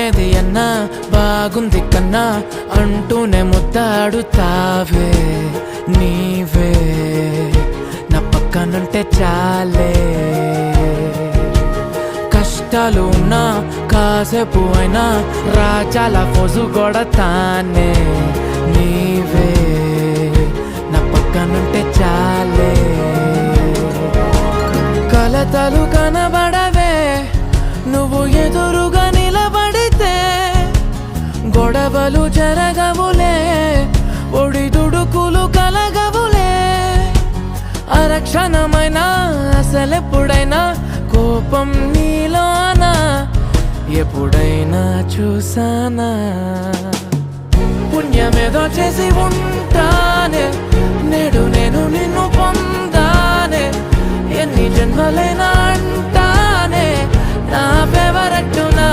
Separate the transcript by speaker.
Speaker 1: ఏది అన్నా బాగుంది కన్నా అంటూనే ముద్దాడుతావే నీవే నా పక్కనుంటే చాలే. కష్టాలు ఉన్నా కాసేపు అయినా రాజాల ఫోజు కొడతానే నీవే నా పక్కనుంటే చాలే. కలతలు కనబడవే నువ్వు ఎదురుగా నిలబడితే, గొడవలు జరగవులే ఒడిదుడుకులు కలగవులే. అరక్షణమైనా అసలెప్పుడైనా కోపం నీలోనా ఎప్పుడైనా చూసానా? పుణ్యమేదో చేసి ఉంటానే నేడు నేను నిన్ను పొందానే. ఎన్ని జన్మలైనా అంటానే నా ఫేవరెట్ నా